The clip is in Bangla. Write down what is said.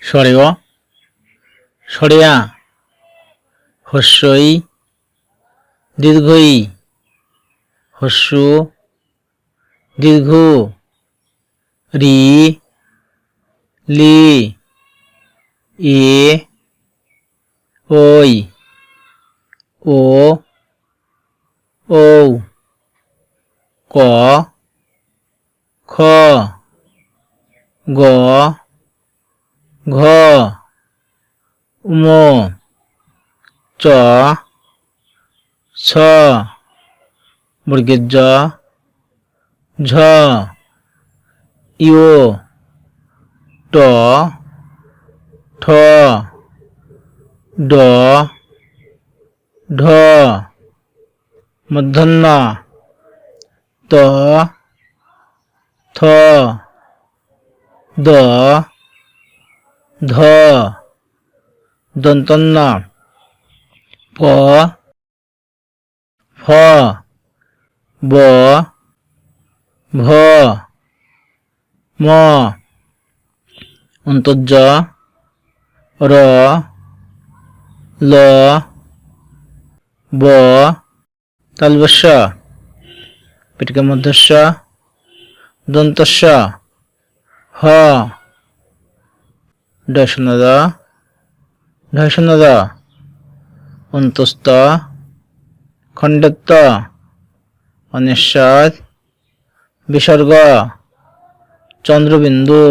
স্বরেয় সরেয়া হস্যই দীর্ঘই হস্যু দীর্ঘ রি লি এ ওই ও ঔ ক খ গ ঘ ঙ চ ছ বর্গের জ ঝ ইও ট ঠ ড ঢ মূর্ধন্য ত থ দ ধ দন্তন্য প ফ ব ভ ম অন্তর্জ র ল ব তালবস্য পিটকা মধ্যস্য দন্তস্য হ ঢ অন্তস্থ খণ্ডত্ব অনিশ্বাদ বিসর্গ চন্দ্রবিন্দু